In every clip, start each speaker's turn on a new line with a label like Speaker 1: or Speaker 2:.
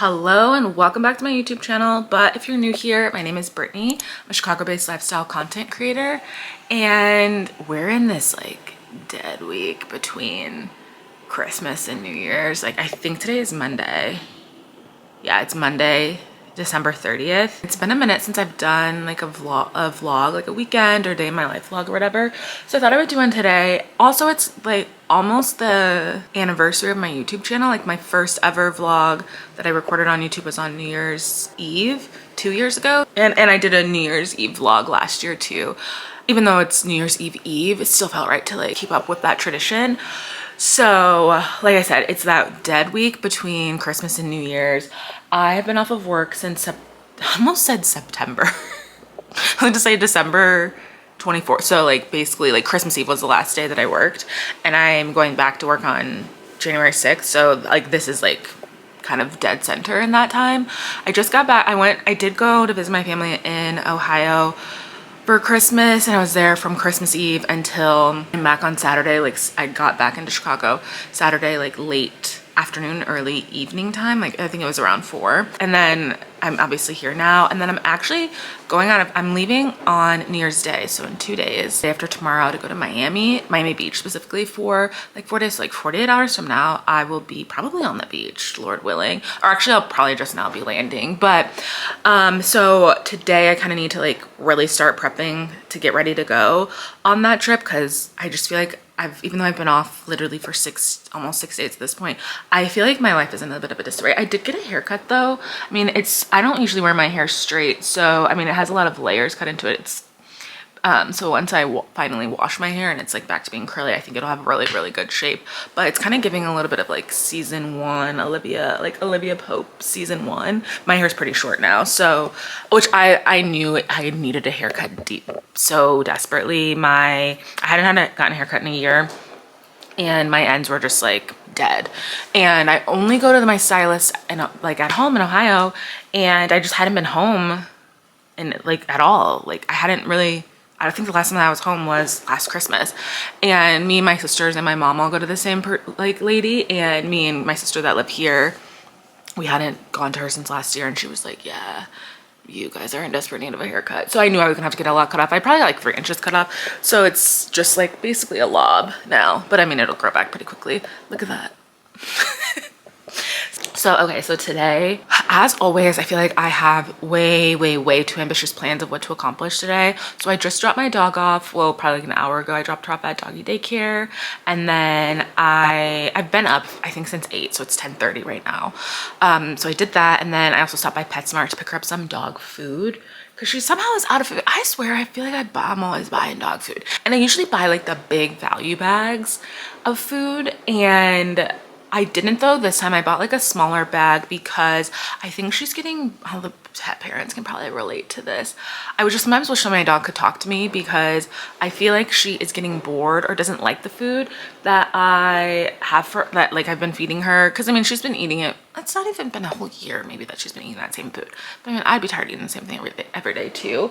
Speaker 1: Hello and welcome back to my YouTube channel. But if you're new here, my name is Brittany. I'm a Chicago-based lifestyle content creator, and we're in this like dead week between Christmas and New Year's. Like I think today is Monday. Yeah, it's Monday, December 30th. It's been a minute since I've done like a vlog, like a weekend or day in my life vlog or whatever. So I thought I would do one today. Also, it's like almost the anniversary of my YouTube channel. Like my first ever vlog that I recorded on YouTube was on New Year's Eve 2 years ago. And I did a New Year's Eve vlog last year too. Even though it's New Year's Eve, it still felt right to like keep up with that tradition. So like I said, it's that dead week between Christmas and New Year's. I've been off of work since I almost said September. I like to say December 24th. So like basically like Christmas Eve was the last day that I worked, and I'm going back to work on January 6th. So like this is like kind of dead center in that time. I just got back. I did go to visit my family in Ohio for Christmas, and I was there from Christmas Eve until I'm back on Saturday. Like I got back into Chicago Saturday like late afternoon, early evening time. Like I think it was around 4. And then I'm obviously here now, and then I'm actually going out. I'm leaving on New Year's Day, so in 2 days, day after tomorrow, to go to Miami Beach specifically for like 4 days. So like 48 hours from now I will be probably on the beach, Lord willing, or actually I'll probably just now be landing. But so today I kind of need to like really start prepping to get ready to go on that trip, because I just feel like even though I've been off literally for almost 6 days at this point, I feel like my life is in a bit of a disarray. I did get a haircut though. I mean, I don't usually wear my hair straight, so I mean, it has a lot of layers cut into it. So once I finally wash my hair and it's like back to being curly, I think it'll have really good shape. But it's kind of giving a little bit of like season 1 Olivia Pope season 1. My hair's pretty short now, so which I knew I needed a haircut so desperately. I hadn't gotten a haircut in a year, and my ends were just like dead. And I only go to my stylist and like at home in Ohio, and I just hadn't been home and like at all. Like I think the last time that I was home was last Christmas, and me and my sisters and my mom all go to the same lady, and me and my sister that live here, we hadn't gone to her since last year, and she was like, yeah, you guys are in desperate need of a haircut. So I knew I was gonna have to get a lot cut off. I probably got like 3 inches cut off, so it's just like basically a lob now, but I mean it'll grow back pretty quickly. Look at that. So okay, so today, as always, I feel like I have way too ambitious plans of what to accomplish today. So I just dropped my dog off, well, probably like an hour ago. I dropped her off at doggy daycare, and then I've been up I think since 8, so it's 10:30 right now. So I did that, and then I also stopped by PetSmart to pick her up some dog food, because she somehow is out of food. I swear, I feel like I'm always buying dog food, and I usually buy like the big value bags of food, and I didn't though. This time I bought like a smaller bag because I think she's getting, all the pet parents can probably relate to this. I would just sometimes wish my dog could talk to me, because I feel like she is getting bored or doesn't like the food that I have that like I've been feeding her. Because I mean, she's been eating it. It's not even been a whole year maybe that she's been eating that same food. But I mean, I'd be tired of eating the same thing every day too,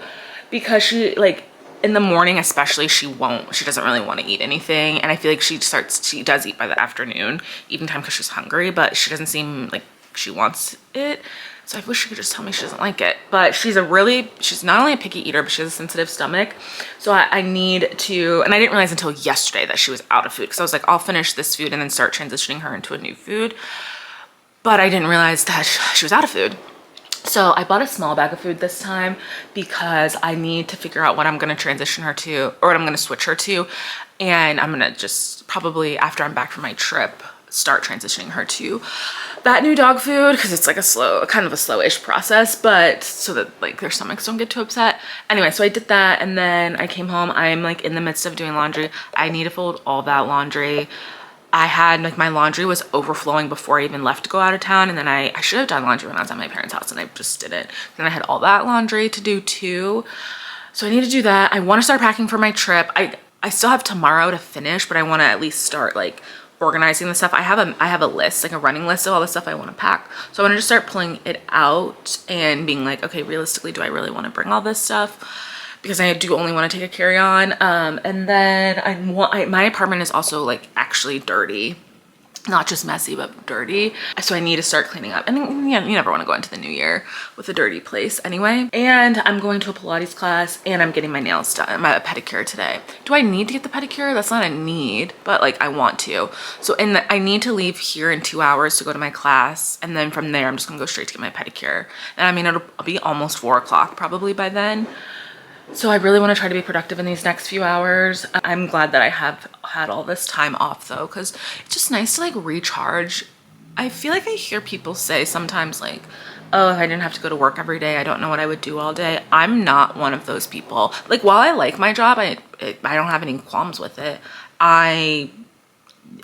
Speaker 1: because she like, in the morning especially, she doesn't really want to eat anything, and I feel like she does eat by the afternoon eating time because she's hungry, but she doesn't seem like she wants it. So I wish she could just tell me she doesn't like it. But she's not only a picky eater, but she has a sensitive stomach, so I need to, and I didn't realize until yesterday that she was out of food, because I was like, I'll finish this food and then start transitioning her into a new food, but I didn't realize that she was out of food. So I bought a small bag of food this time because I need to figure out what I'm going to transition her to, or what I'm going to switch her to. And I'm going to just probably, after I'm back from my trip, start transitioning her to that new dog food, because it's like kind of a slowish process, but so that like their stomachs don't get too upset. Anyway, so I did that, and then I came home. I'm like in the midst of doing laundry. I need to fold all that laundry. I had like, my laundry was overflowing before I even left to go out of town, and then I should have done laundry when I was at my parents' house, and I just didn't. Then I had all that laundry to do too, so I need to do that. I want to start packing for my trip. I still have tomorrow to finish, but I want to at least start like organizing the stuff. I have a list, like a running list of all the stuff I want to pack, so I want to just start pulling it out and being like, okay, realistically, do I really want to bring all this stuff? Because I do only want to take a carry-on. And then my apartment is also like actually dirty. not just messy, but dirty. So I need to start cleaning up. And then, you never want to go into the new year with a dirty place anyway. And I'm going to a Pilates class and I'm getting my nails done, my pedicure today. Do I need to get the pedicure? That's not a need, but like I want to. So I need to leave here in 2 hours to go to my class. And then from there, I'm just gonna go straight to get my pedicure. And I mean, it'll be almost 4 o'clock probably by then. So I really want to try to be productive in these next few hours. I'm glad that I have had all this time off though, because it's just nice to like recharge. I feel like I hear people say sometimes like, oh, if I didn't have to go to work every day, I don't know what I would do all day. I'm not one of those people. Like while I like my job, I don't have any qualms with it. I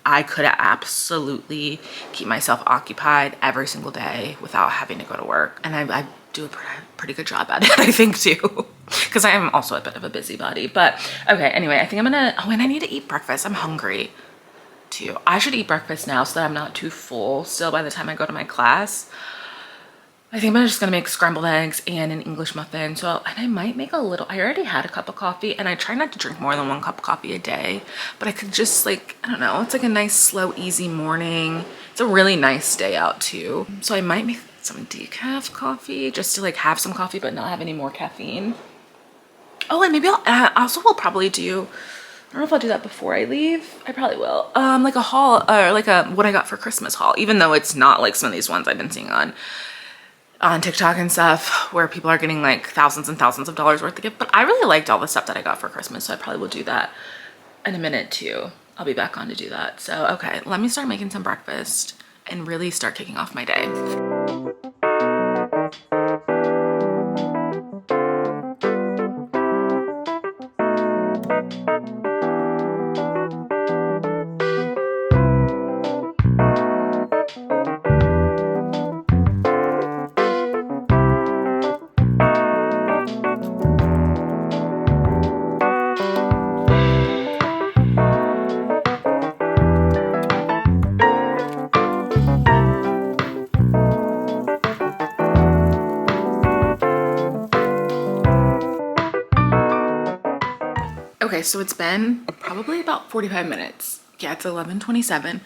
Speaker 1: could absolutely keep myself occupied every single day without having to go to work. And I do a pretty good job at it, I think too, because I am also a bit of a busybody. But okay, anyway, I think I'm gonna, oh, and I need to eat breakfast. I'm hungry too. I should eat breakfast now so that I'm not too full still by the time I go to my class. I think I'm just gonna make scrambled eggs and an English muffin. So, and I might make a little, I already had a cup of coffee and I try not to drink more than 1 cup of coffee a day, but I could just like, I don't know, it's like a nice, slow, easy morning. It's a really nice day out too. So I might make some decaf coffee just to like have some coffee, but not have any more caffeine. Oh, and maybe I'll also will probably do, I don't know if I'll do that before I leave. I probably will. Like a haul or like a, what I got for Christmas haul, even though it's not like some of these ones I've been seeing on TikTok and stuff where people are getting like thousands and thousands of dollars worth of gift. But I really liked all the stuff that I got for Christmas. So I probably will do that in a minute too. I'll be back on to do that. So, okay, let me start making some breakfast and really start kicking off my day. Okay, so it's been probably about 45 minutes. Yeah, it's 11:27.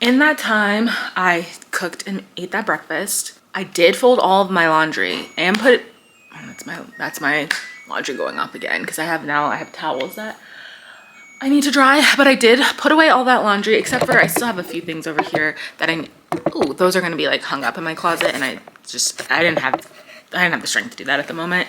Speaker 1: In that time, I cooked and ate that breakfast. I did fold all of my laundry and put it, oh, that's my laundry going up again because I have towels that I need to dry, but I did put away all that laundry except for I still have a few things over here that those are going to be like hung up in my closet, and I didn't have the strength to do that at the moment.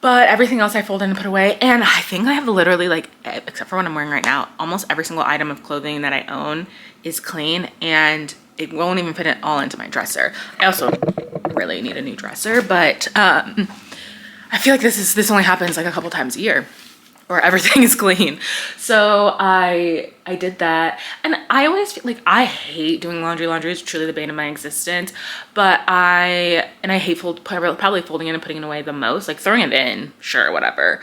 Speaker 1: But everything else I folded and put away. And I think I have literally like, except for what I'm wearing right now, almost every single item of clothing that I own is clean, and it won't even fit it all into my dresser. I also really need a new dresser, but I feel like this only happens like a couple times a year or everything is clean. So I did that. And I always feel like I hate doing laundry. Laundry is truly the bane of my existence. But I hate probably folding it and putting it away the most. Like throwing it in, sure, whatever.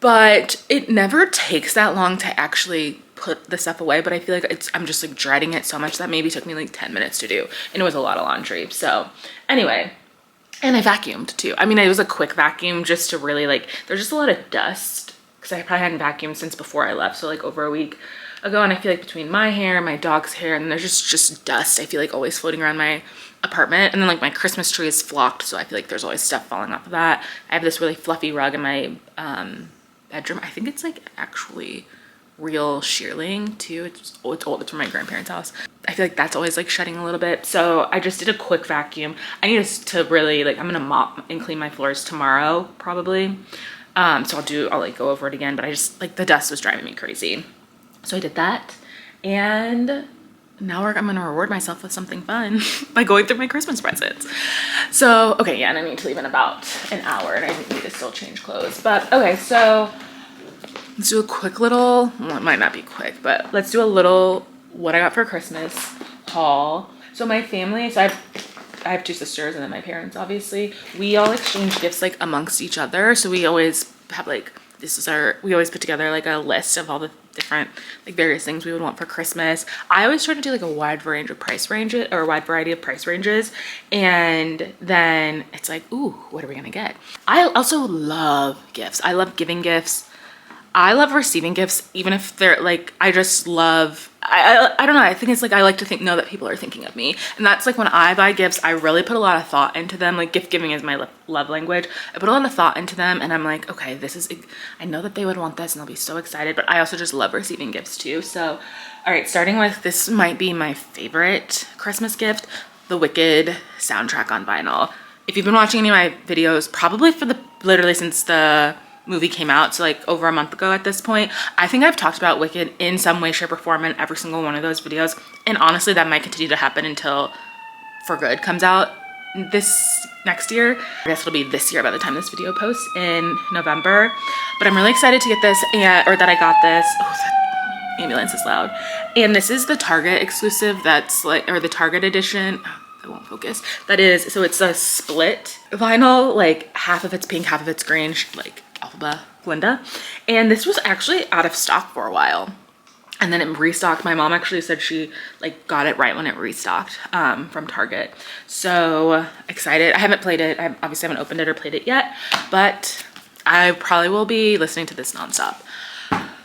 Speaker 1: But it never takes that long to actually put the stuff away. But I feel like I'm just like dreading it so much that maybe took me like 10 minutes to do. And it was a lot of laundry. So anyway, and I vacuumed too. I mean, it was a quick vacuum just to really like, there's just a lot of dust. I probably hadn't vacuumed since before I left, so like over a week ago. And I feel like between my hair, my dog's hair, and there's just dust, I feel like always floating around my apartment. And then like my Christmas tree is flocked, so I feel like there's always stuff falling off of that. I have this really fluffy rug in my bedroom. I think it's like actually real shearling too. It's old. It's from my grandparents' house. I feel like that's always like shedding a little bit. So I just did a quick vacuum. I need to really like, I'm gonna mop and clean my floors tomorrow probably. So I'll like go over it again, but I just like the dust was driving me crazy. So I did that, and now I'm gonna reward myself with something fun by going through my Christmas presents. So, okay, yeah, and I need to leave in about an hour, and I need to still change clothes. But okay, so let's do a quick little, well, it might not be quick, but let's do a little what I got for Christmas haul. So my family, so I have 2 sisters and then my parents, obviously. We all exchange gifts like amongst each other. So we always have like, we always put together like a list of all the different like various things we would want for Christmas. I always try to do like a wide variety of price ranges. And then it's like, ooh, what are we gonna get? I also love gifts. I love giving gifts. I love receiving gifts, even if they're like, I I don't know. I think it's like I like to know that people are thinking of me. And that's like when I buy gifts, I really put a lot of thought into them. Like gift giving is my love language. I put a lot of thought into them and I'm like, okay, this is, I know that they would want this and they'll be so excited, but I also just love receiving gifts too. So, all right, starting with, this might be my favorite Christmas gift, the Wicked soundtrack on vinyl. If you've been watching any of my videos, probably for literally since the movie came out, so like over a month ago at this point, I think I've talked about Wicked in some way, shape, or form in every single one of those videos. And honestly, that might continue to happen until For Good comes out this next year. I guess it'll be this year by the time this video posts in November. But I'm really excited to get this, or that I got this. Oh, that ambulance is loud. And this is the Target exclusive that's like, or the Target edition. I won't focus. That is, so it's a split vinyl, like half of it's pink, half of it's green, like Alphaba Glinda. And this was actually out of stock for a while. And then it restocked. My mom actually said she like got it right when it restocked from Target. So excited. I haven't played it. I obviously haven't opened it or played it yet, but I probably will be listening to this nonstop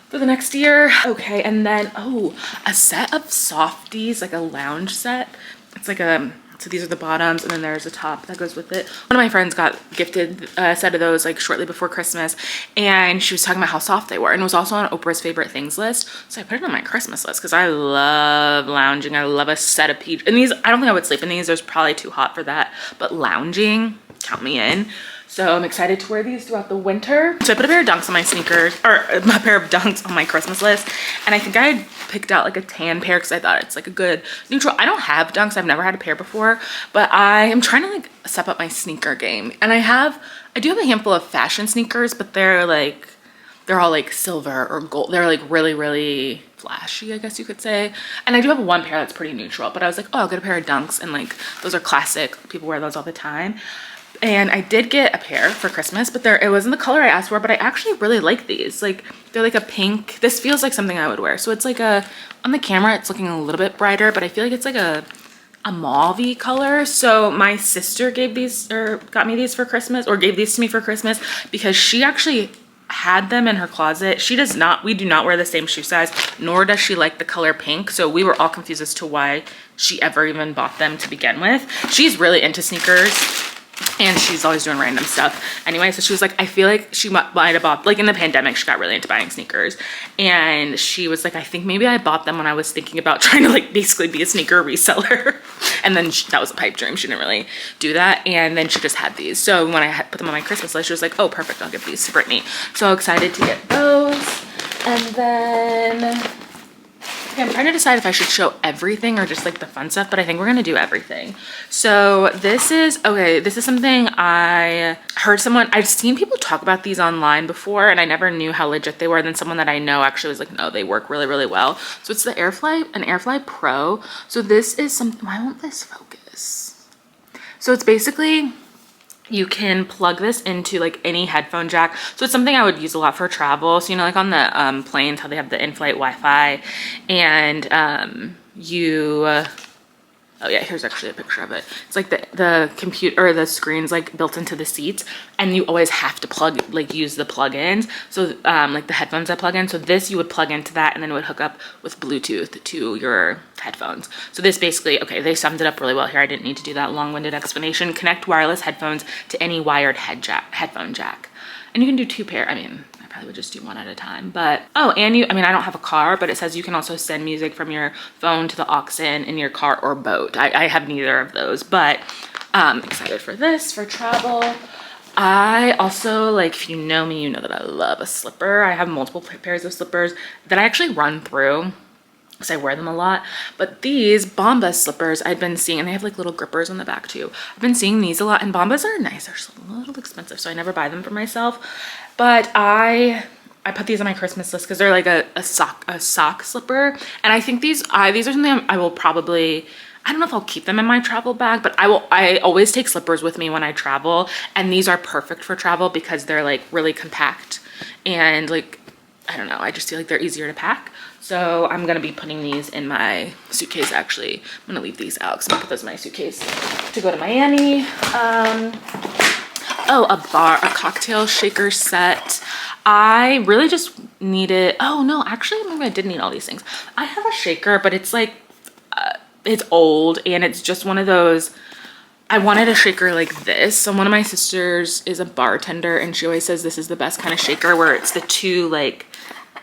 Speaker 1: for the next year. Okay, and then, oh, a set of softies, like a lounge set. It's like a, so these are the bottoms and then there's a top that goes with it. One of my friends got gifted a set of those like shortly before Christmas, and she was talking about how soft they were, and it was also on Oprah's favorite things list. So I put it on my Christmas list because I love lounging. I love a set of peach, and these, I don't think I would sleep in these. There's probably too hot for that, but lounging, count me in. So I'm excited to wear these throughout the winter. So I put a pair of dunks on my sneakers, or a pair of dunks on my Christmas list. And I think I picked out like a tan pair because I thought it's like a good neutral. I don't have dunks. I've never had a pair before, but I am trying to like step up my sneaker game. And I do have a handful of fashion sneakers, but they're all like silver or gold. They're like really, really flashy, I guess you could say. And I do have one pair that's pretty neutral, but I was like, oh, I'll get a pair of dunks, and like those are classic. People wear those all the time. And I did get a pair for Christmas, but it wasn't the color I asked for, but I actually really like these. Like, they're like a pink. This feels like something I would wear. So it's like on the camera, it's looking a little bit brighter, but I feel like it's like a mauve-y color. So my sister got me these for Christmas, or gave these to me for Christmas, because she actually had them in her closet. We do not wear the same shoe size, nor does she like the color pink. So we were all confused as to why she ever even bought them to begin with. She's really into sneakers, and she's always doing random stuff anyway. So she was like, I feel like she might have bought, like in the pandemic, she got really into buying sneakers. And she was like, I think maybe I bought them when I was thinking about trying to like basically be a sneaker reseller. And then that was a pipe dream. She didn't really do that. And then she just had these. So when I put them on my Christmas list, she was like, oh, perfect, I'll give these to Brittany. So excited to get those. And then, okay, I'm trying to decide if I should show everything or just like the fun stuff, but I think we're gonna do everything. So this is something I've seen people talk about these online before, and I never knew how legit they were. And then someone that I know actually was like, no, they work really, really well. So it's an Airfly Pro. So this is something, why won't this focus? So it's basically, you can plug this into like any headphone jack. So it's something I would use a lot for travel. So, you know, like on the planes, how they have the in-flight Wi-Fi, and oh yeah, here's actually a picture of it. It's like the computer, or the screen's like built into the seats, and you always have to use the plug-ins. So like the headphones that plug in. So this, you would plug into that, and then it would hook up with Bluetooth to your headphones. So this basically, okay, they summed it up really well here. I didn't need to do that long-winded explanation. Connect wireless headphones to any wired headphone jack. And you can do two pair. I mean, I probably would just do one at a time, but, oh, and I mean, I don't have a car, but it says you can also send music from your phone to the aux in your car or boat. I have neither of those, but excited for this, for travel. I also, like, if you know me, you know that I love a slipper. I have multiple pairs of slippers that I actually run through because I wear them a lot. But these Bombas slippers I've been seeing, and they have like little grippers on the back too. I've been seeing these a lot, and Bombas are nice. They're just a little expensive, so I never buy them for myself. But I put these on my Christmas list because they're like a sock slipper. And I think these are something I will probably, I don't know if I'll keep them in my travel bag, but I always take slippers with me when I travel. And these are perfect for travel because they're like really compact, and like, I don't know, I just feel like they're easier to pack. So I'm gonna be putting these in my suitcase. Actually, I'm gonna leave these out because I'm gonna put those in my suitcase to go to Miami. Oh, a cocktail shaker set. I really just needed, oh no, actually maybe I did need all these things. I have a shaker, but it's like, it's old and it's just one of those, I wanted a shaker like this. So one of my sisters is a bartender and she always says this is the best kind of shaker, where it's the two like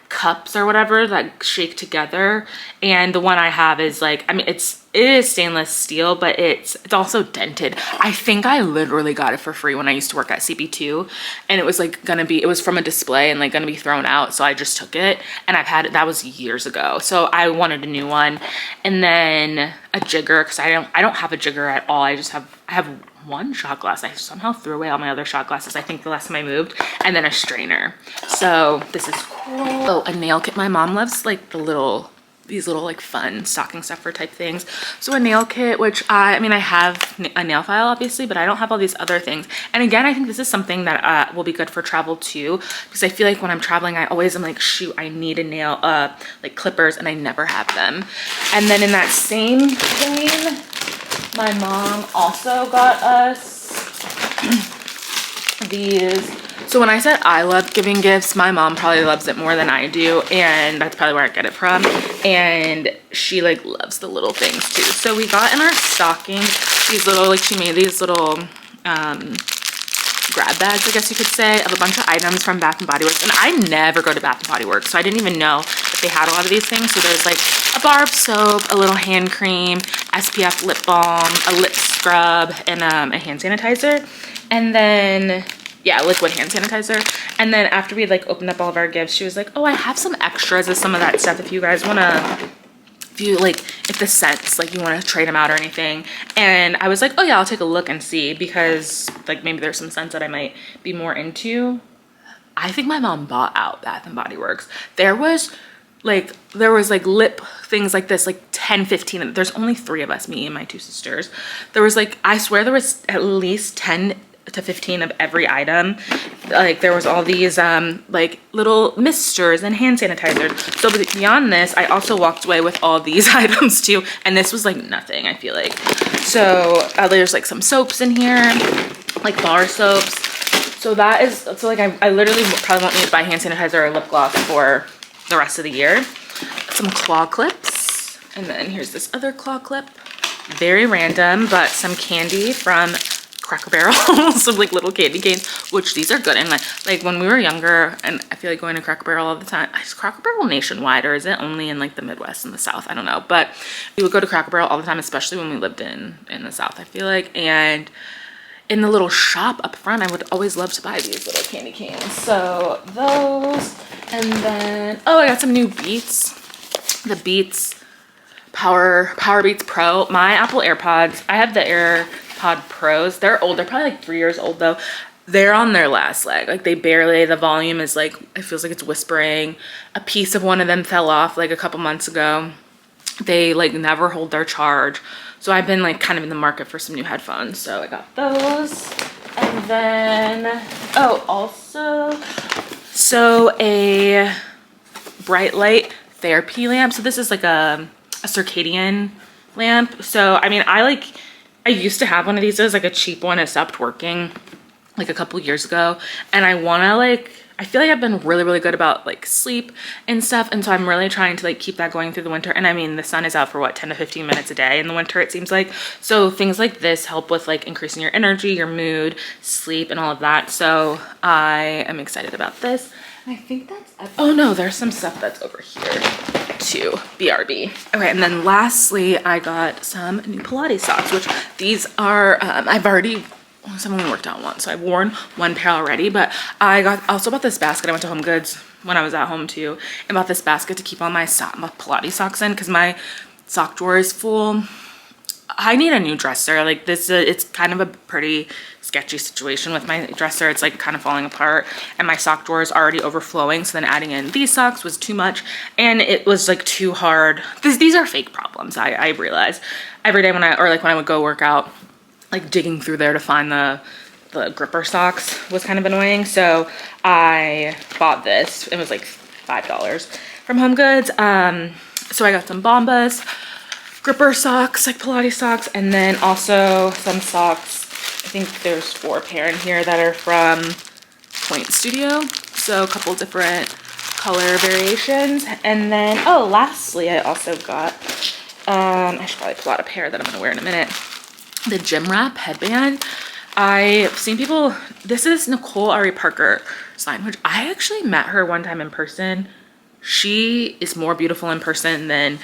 Speaker 1: cups or whatever that shake together. And the one I have is like, I mean, it is stainless steel, but it's also dented. I think I literally got it for free when I used to work at CB2, and it was like it was from a display and like gonna be thrown out. So I just took it, and I've had it, that was years ago. So I wanted a new one. And then a jigger, because I don't have a jigger at all. I have one shot glass. I somehow threw away all my other shot glasses, I think the last time I moved. And then a strainer. So this is cool. Oh, a nail kit. My mom loves like these little like fun stocking stuffer type things. So a nail kit, which I mean, I have a nail file obviously, but I don't have all these other things. And again, I think this is something that will be good for travel too, because I feel like when I'm traveling, I always am like, shoot, I need a nail, like clippers, and I never have them. And then in that same vein, my mom also got us these. So when I said I love giving gifts, my mom probably loves it more than I do, and that's probably where I get it from. And she like loves the little things too. So we got in our stocking these little, like she made these little grab bags, I guess you could say, of a bunch of items from Bath & Body Works. And I never go to Bath & Body Works, so I didn't even know that they had a lot of these things. So there's like a bar of soap, a little hand cream, SPF lip balm, a lip scrub, and a hand sanitizer. And then, yeah, liquid hand sanitizer. And then after we like opened up all of our gifts, she was like, oh, I have some extras of some of that stuff if you guys want to, if the scents, like you want to trade them out or anything. And I was like, oh yeah, I'll take a look and see, because like maybe there's some scents that I might be more into. I think my mom bought out Bath & Body Works. There was like lip things like this, like 10, 15. There's only 3 of us, me and my 2 sisters. There was like, I swear there was at least 10 to 15 of every item. Like there was all these like little misters and hand sanitizers. So beyond this, I also walked away with all these items too, and this was like nothing, I feel like. So there's like some soaps in here, like bar soaps. So that is, so like I literally probably won't need to buy hand sanitizer or lip gloss for the rest of the year. Some claw clips, and then here's this other claw clip, very random, but some candy from Cracker Barrel, some like little candy canes, which these are good. And like when we were younger, and I feel like going to Cracker Barrel all the time. Is Cracker Barrel nationwide, or is it only in like the Midwest and the South? I don't know, but we would go to Cracker Barrel all the time, especially when we lived in the South, I feel like. And in the little shop up front, I would always love to buy these little candy canes. So those, and then, oh, I got some new Beats. The Beats Power Beats Pro. My Apple AirPods, I have the AirPod Pros. They're old. They're probably like 3 years old though. They're on their last leg. Like they barely, the volume is like, it feels like it's whispering. A piece of one of them fell off like a couple months ago. They like never hold their charge. So I've been like kind of in the market for some new headphones. So I got those. And then, oh, also, so a bright light therapy lamp. So this is like a circadian lamp. So, I mean, I used to have one of these. It was like a cheap one. It stopped working like a couple years ago. And I want to I feel like I've been really, really good about like sleep and stuff. And so I'm really trying to like keep that going through the winter. And I mean, the sun is out for what, 10 to 15 minutes a day in the winter, it seems like. So things like this help with like increasing your energy, your mood, sleep, and all of that. So I am excited about this. I think that's, oh no, there's some stuff that's over here too, BRB. Okay, and then lastly, I got some new Pilates socks, which these are, I've already, someone worked out once, so I've worn one pair already, but I also bought this basket. I went to Home Goods when I was at home too, and bought this basket to keep all my Pilates socks in, because my sock drawer is full. I need a new dresser. Like this, it's kind of a pretty sketchy situation with my dresser. It's like kind of falling apart, and my sock drawer is already overflowing. So then adding in these socks was too much, and it was like too hard. These are fake problems. I realize every day when I would go work out, like digging through there to find the gripper socks was kind of annoying. So I bought this. It was like $5 from Home Goods. So I got some Bombas gripper socks, like Pilates socks, and then also some socks. I think there's 4 pair in here that are from Point Studio. So a couple different color variations. And then, oh, lastly, I also got, I should probably pull out a pair that I'm gonna wear in a minute. The gym wrap headband. I've seen people, this is Nicole Ari Parker sign, which I actually met her one time in person. She is more beautiful in person than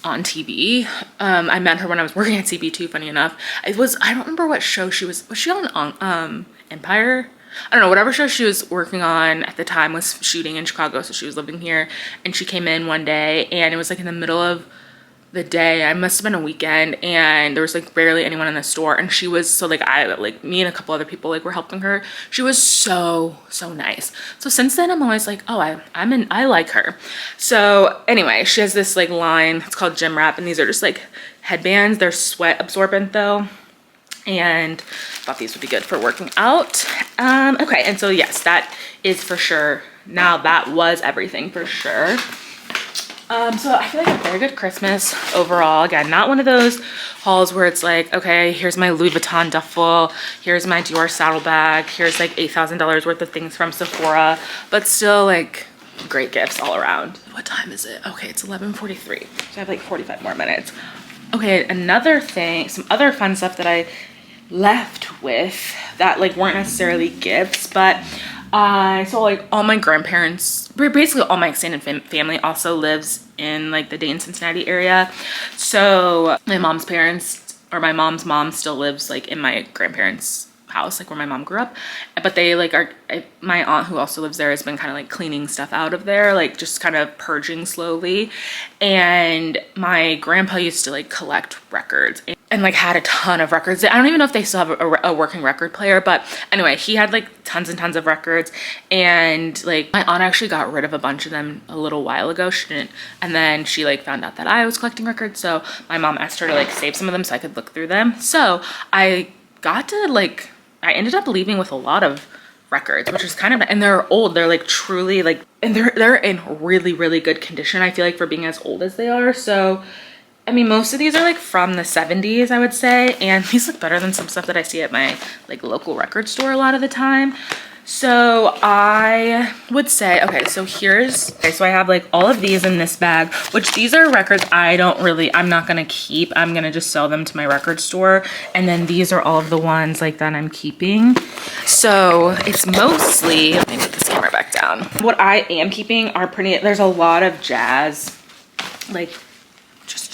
Speaker 1: on TV. I met her when I was working at CB2, funny enough. I don't remember what show she was she on Empire? I don't know, whatever show she was working on at the time was shooting in Chicago, so she was living here, and she came in one day, and it was like in the middle of the day, I must have been a weekend, and there was like barely anyone in the store, and she was so like me and a couple other people like were helping her. She was so nice. So since then I'm always like, oh, I like her. So anyway, she has this like line, it's called Gym Wrap, and these are just like headbands. They're sweat absorbent though, and thought these would be good for working out. Okay, and so yes, that is for sure. Now that was everything for sure. So I feel like a very good Christmas overall. Again, not one of those hauls where it's like, okay, here's my Louis Vuitton duffel, here's my Dior saddlebag, here's like $8,000 worth of things from Sephora, but still like great gifts all around. What time is it? Okay, it's 11:43. So I have like 45 more minutes. Okay, another thing, some other fun stuff that I left with that like weren't necessarily gifts, but so like all my grandparents, basically all my extended family also lives in like the Dayton, Cincinnati area. So my mom's parents, or my mom's mom, still lives like in my grandparents' house, like where my mom grew up, but they like my aunt, who also lives there, has been kind of like cleaning stuff out of there, like just kind of purging slowly. And my grandpa used to like collect records and like had a ton of records. I don't even know if they still have a working record player, but anyway, he had like tons and tons of records. And like my aunt actually got rid of a bunch of them a little while ago. She didn't, and then she like found out that I was collecting records, so my mom asked her to like save some of them so I could look through them. So I ended up leaving with a lot of records, which is kind of, and they're old, they're like truly like, and they're in really good condition, I feel like, for being as old as they are. So I mean, most of these are like from the 70s, I would say, and these look better than some stuff that I see at my like local record store a lot of the time. So I would say, okay, so I have like all of these in this bag, which these are records I'm not gonna keep. I'm gonna just sell them to my record store. And then these are all of the ones like that I'm keeping. So it's mostly, let me put this camera back down. What I am keeping are there's a lot of jazz, like just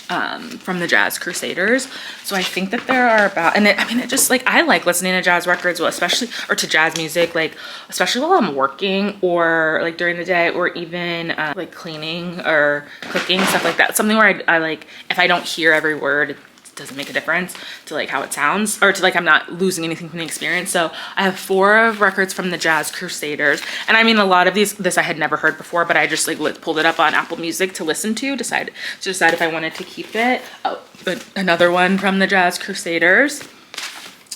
Speaker 1: from the Jazz Crusaders. So I think that there are about, and it just like, I like listening to jazz records, well, especially, or to jazz music, like especially while I'm working or like during the day, or even like cleaning or cooking, stuff like that. Something where I like, if I don't hear every word, it doesn't make a difference to like how it sounds, or to like I'm not losing anything from the experience. So I have 4 records from the Jazz Crusaders, and I mean a lot of this I had never heard before, but I just like pulled it up on Apple Music to listen to, decide if I wanted to keep it. Oh, but another one from the Jazz Crusaders,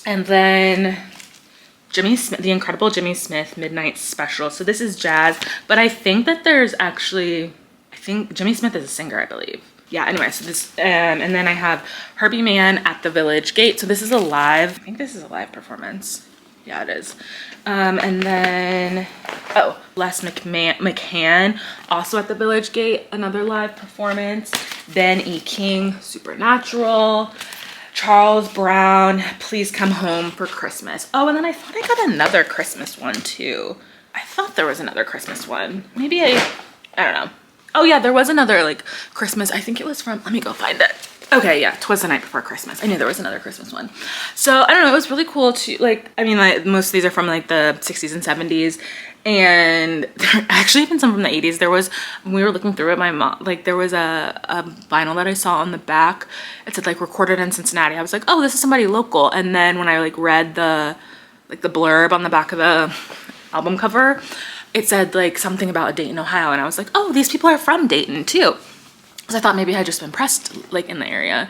Speaker 1: and then Jimmy Smith, the incredible Jimmy Smith Midnight Special. So this is jazz, but I think that I think Jimmy Smith is a singer, I believe. Yeah, anyway, so this, and then I have Herbie Mann at the Village Gate. So this is I think this is a live performance. Yeah, it is. And then, oh, Les McCann, also at the Village Gate, another live performance. Ben E. King, Supernatural. Charles Brown, Please Come Home for Christmas. Oh, and then I thought I got another Christmas one too. I thought there was another Christmas one. Maybe I don't know. Oh yeah, there was another like Christmas. I think it was from, let me go find it. Okay, yeah, 'Twas the Night Before Christmas. I knew there was another Christmas one. So I don't know, it was really cool to like, I mean, like, most of these are from like the 60s and 70s. And there actually even some from the 80s. There was, when we were looking through it, my mom, like there was a vinyl that I saw on the back. It said like recorded in Cincinnati. I was like, oh, this is somebody local. And then when I like read the blurb on the back of the album cover, it said like something about Dayton, Ohio. And I was like, oh, these people are from Dayton too. So I thought maybe I had just been pressed like in the area.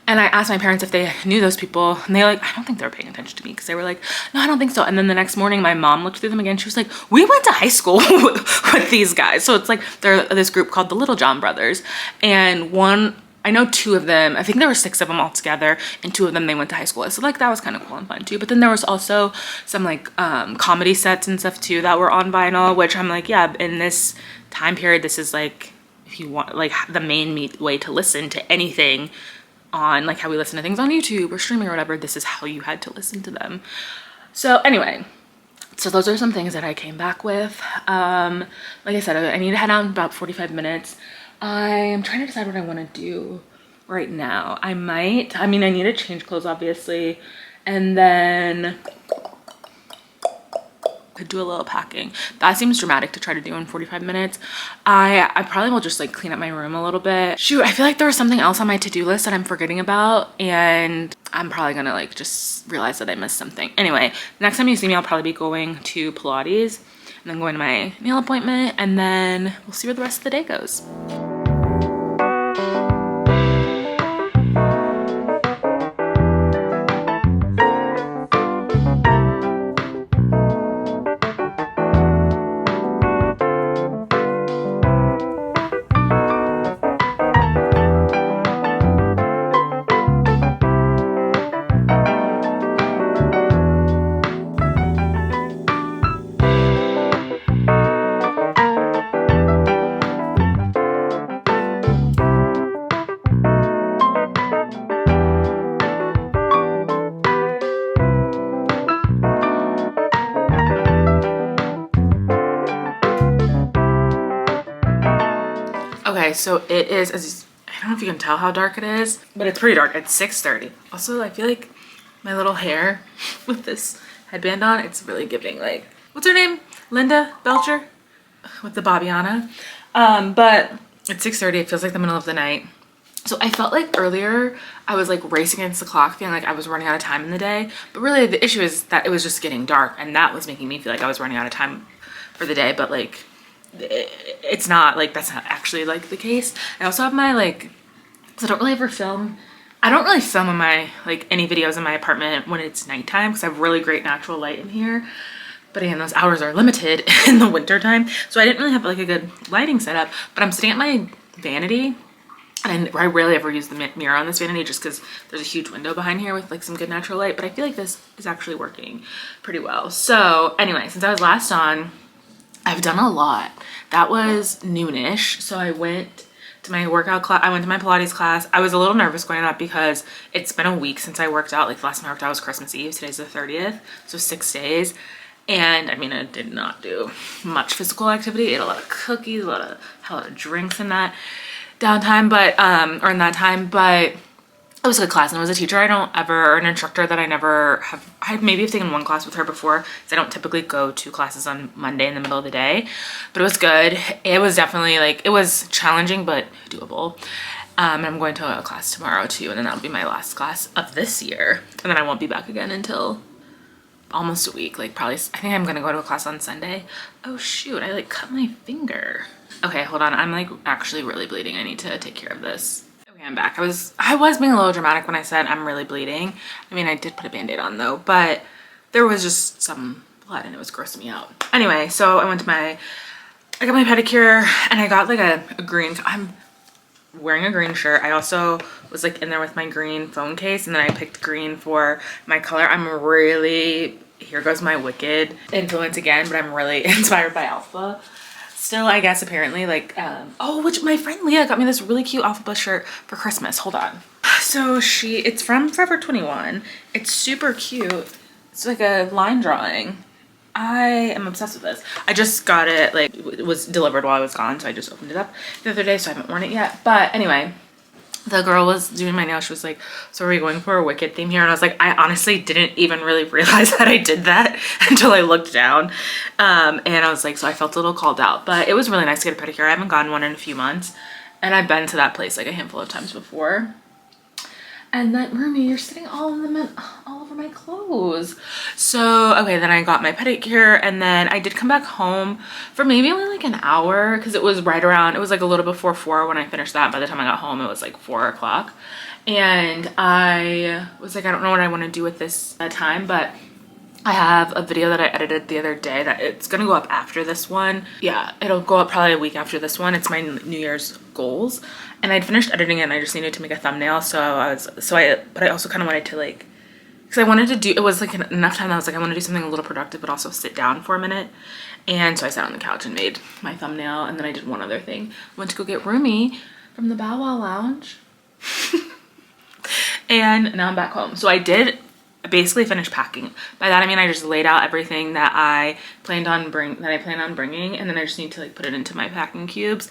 Speaker 1: And I asked my parents if they knew those people, and they like, I don't think they were paying attention to me, because they were like, no, I don't think so. And then the next morning my mom looked through them again. She was like, we went to high school with these guys. So it's like they're this group called the Little John Brothers, and one, I know 2 of them, I think there were 6 of them all together, and 2 of them they went to high school. So like that was kind of cool and fun too. But then there was also some like comedy sets and stuff too that were on vinyl, which I'm like, yeah, in this time period, this is like, if you want like the main way to listen to anything on, like how we listen to things on YouTube or streaming or whatever, this is how you had to listen to them. So anyway, so those are some things that I came back with. Like I said, I need to head out in about 45 minutes. I am trying to decide what I want to do right now. I need to change clothes obviously, and then could do a little packing. That seems dramatic to try to do in 45 minutes. I probably will just like clean up my room a little bit. Shoot, I feel like there was something else on my to-do list that I'm forgetting about, and I'm probably gonna like just realize that I missed something. Anyway, next time you see me, I'll probably be going to Pilates and then going to my nail appointment, and then we'll see where the rest of the day goes. Okay, so it is, I don't know if you can tell how dark it is, but it's pretty dark. It's 6:30. Also, I feel like my little hair with this headband on, it's really giving like, what's her name? Linda Belcher with the Bobbiana. But it's 6:30. It feels like the middle of the night. So I felt like earlier I was like racing against the clock, feeling like I was running out of time in the day. But really the issue is that it was just getting dark, and that was making me feel like I was running out of time for the day. But like, it's not like, that's not actually like the case. I also have my like, because I don't really ever film, I don't really film in my like any videos in my apartment when it's nighttime, because I have really great natural light in here. But again, those hours are limited in the winter time, so I didn't really have like a good lighting setup. But I'm sitting at my vanity, and I rarely ever use the mirror on this vanity just because there's a huge window behind here with like some good natural light. But I feel like this is actually working pretty well. So anyway, since I was last on, I've done a lot. That was noonish. So I went to my workout class. I went to my Pilates class. I was a little nervous going up because it's been a week since I worked out. Like the last time I worked out was Christmas Eve. Today's the 30th. So 6 days. And I mean, I did not do much physical activity. Ate a lot of cookies, a lot of drinks in that downtime, but, or in that time, but it was a good class, and it was a teacher or an instructor that I never have, I maybe have taken one class with her before, because I don't typically go to classes on Monday in the middle of the day, but it was good. It was definitely like, it was challenging, but doable. And I'm going to a class tomorrow too, and then that'll be my last class of this year. And then I won't be back again until almost a week, like probably, I think I'm gonna go to a class on Sunday. Oh shoot, I like cut my finger. Okay, hold on, I'm like actually really bleeding. I need to take care of this. Okay, I'm back. I was being a little dramatic when I said I'm really bleeding. I mean, I did put a band-aid on though, but there was just some blood and it was grossing me out. Anyway, so I got my pedicure, and I got like a green, I'm wearing a green shirt. I also was like in there with my green phone case, and then I picked green for my color. I'm really, here goes my Wicked influence again, but I'm really inspired by Alpha still, I guess, apparently. Like, oh, which my friend Leah got me this really cute Alpha shirt for Christmas. Hold on. So it's from Forever 21. It's super cute. It's like a line drawing. I am obsessed with this. I just got it, like, it was delivered while I was gone, so I just opened it up the other day, so I haven't worn it yet. But anyway, the girl was doing my nails. She was like, so are we going for a Wicked theme here? And I was like, I honestly didn't even really realize that I did that until I looked down. And I was like, so I felt a little called out. But it was really nice to get a pedicure. I haven't gotten one in a few months, and I've been to that place like a handful of times before. And then, Rumi, you're sitting all over my clothes. So, okay, then I got my pedicure, and then I did come back home for maybe only like an hour, because it was right around, it was like a little before 4 when I finished that. By the time I got home, it was like 4 o'clock. And I was like, I don't know what I want to do with this time, but I have a video that I edited the other day that it's gonna go up after this one. Yeah, it'll go up probably a week after this one. It's my New Year's goals. And I'd finished editing it and I just needed to make a thumbnail. But I also kind of wanted to like, because I wanted to do, it was like enough time that I was like, I want to do something a little productive, but also sit down for a minute. And so I sat on the couch and made my thumbnail. And then I did one other thing. Went to go get Rumi from the Bow Wow Lounge. And now I'm back home. So I basically finished packing. By that I mean I just laid out everything that I planned on bringing, and then I just need to like put it into my packing cubes.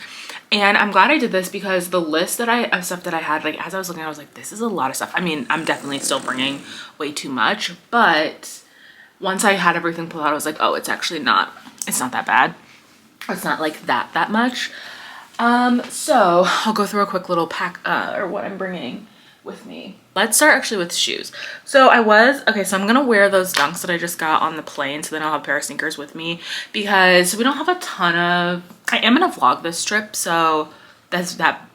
Speaker 1: And I'm glad I did this because the list of stuff that I had, like as I was looking, I was like, this is a lot of stuff. I mean, I'm definitely still bringing way too much, but once I had everything pulled out, I was like, oh, it's not that bad. It's not like that much. So I'll go through a quick little pack or what I'm bringing with me. Let's start actually with shoes. So I'm gonna wear those Dunks that I just got on the plane, so then I'll have a pair of sneakers with me because we don't have a ton of, I am gonna vlog this trip, so that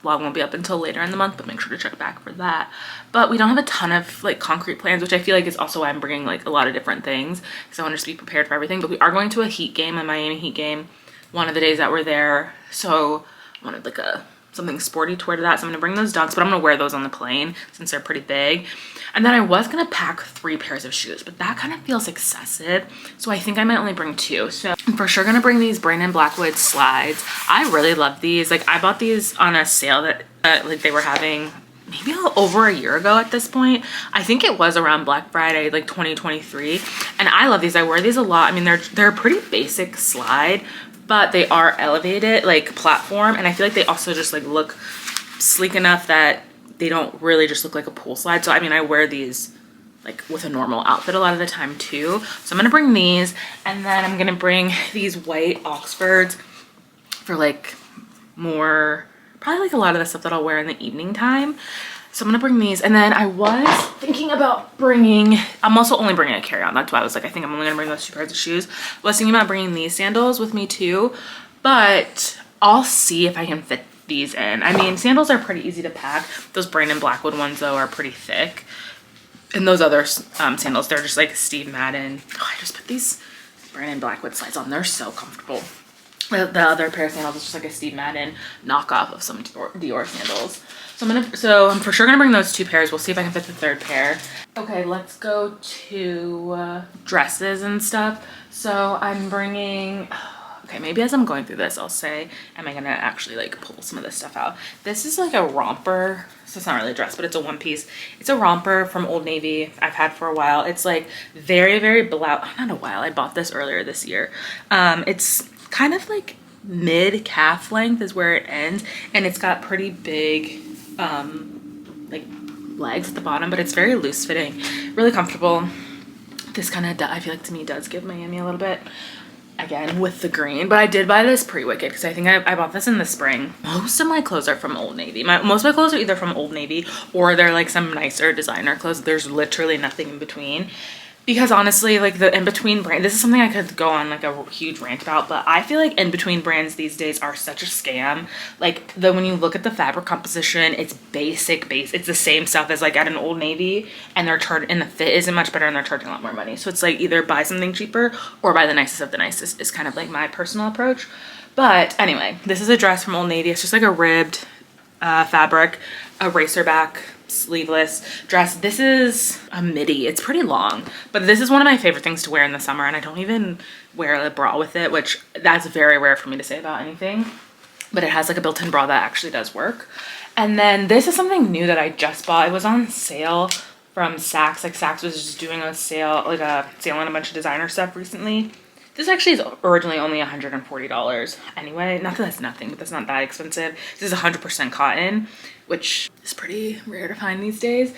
Speaker 1: vlog won't be up until later in the month, but make sure to check back for that. But we don't have a ton of like concrete plans, which I feel like is also why I'm bringing like a lot of different things because I want to just be prepared for everything. But we are going to a Miami Heat game, one of the days that we're there, so I wanted like something sporty to wear to that, so I'm gonna bring those Dunks, but I'm gonna wear those on the plane since they're pretty big. And then I was gonna pack 3 pairs of shoes, but that kind of feels excessive, so I think I might only bring 2. So I'm for sure gonna bring these Brandon Blackwood slides. I really love these. Like I bought these on a sale that like they were having maybe over a year ago at this point. I think it was around Black Friday, like 2023, and I love these. I wear these a lot. I mean, they're a pretty basic slide, but they are elevated like platform, and I feel like they also just like look sleek enough that they don't really just look like a pool slide. So I mean, I wear these like with a normal outfit a lot of the time too. So I'm gonna bring these, and then I'm gonna bring these white Oxfords for like more, probably like a lot of the stuff that I'll wear in the evening time. So I'm gonna bring these, and then I was thinking about I'm also only bringing a carry-on. That's why I was like, I think I'm only gonna bring those 2 pairs of shoes. I was thinking about bringing these sandals with me too, but I'll see if I can fit these in. I mean, sandals are pretty easy to pack. Those Brandon Blackwood ones though are pretty thick. And those other sandals, they're just like Steve Madden. Oh, I just put these Brandon Blackwood slides on. They're so comfortable. The other pair of sandals is just like a Steve Madden knockoff of some Dior sandals. So I'm for sure gonna bring those 2 pairs. We'll see if I can fit the 3rd pair. Okay, let's go to dresses and stuff. So I'm bringing, okay, maybe as I'm going through this, I'll say, am I gonna actually like pull some of this stuff out? This is like a romper. So it's not really a dress, but it's a 1-piece. It's a romper from Old Navy. I've had for a while. It's like very, very not a while. I bought this earlier this year. It's kind of like mid calf length is where it ends, and it's got pretty big like legs at the bottom, but it's very loose fitting, really comfortable. This kind of, I feel like to me does give Miami a little bit, again with the green, but I did buy this pre-Wicked because I think I bought this in the spring. Most of my clothes are from Old Navy. Most of my clothes are either from Old Navy or they're like some nicer designer clothes. There's literally nothing in between. Because honestly, like the in-between brand, this is something I could go on like a huge rant about, but I feel like in-between brands these days are such a scam. Like when you look at the fabric composition, it's basic. It's the same stuff as like at an Old Navy, and and the fit isn't much better, and they're charging a lot more money. So it's like either buy something cheaper or buy the nicest of the nicest is kind of like my personal approach. But anyway, this is a dress from Old Navy. It's just like a ribbed fabric, a racer back, sleeveless dress. This is a midi. It's pretty long, but this is one of my favorite things to wear in the summer, and I don't even wear a bra with it, which that's very rare for me to say about anything, but it has like a built-in bra that actually does work. And then this is something new that I just bought. It was on sale from Saks. Like Saks was just doing a sale, like a sale on a bunch of designer stuff recently. This actually is originally only $140 anyway. Not that that's nothing, but that's not that expensive. This is 100% cotton, which is pretty rare to find these days.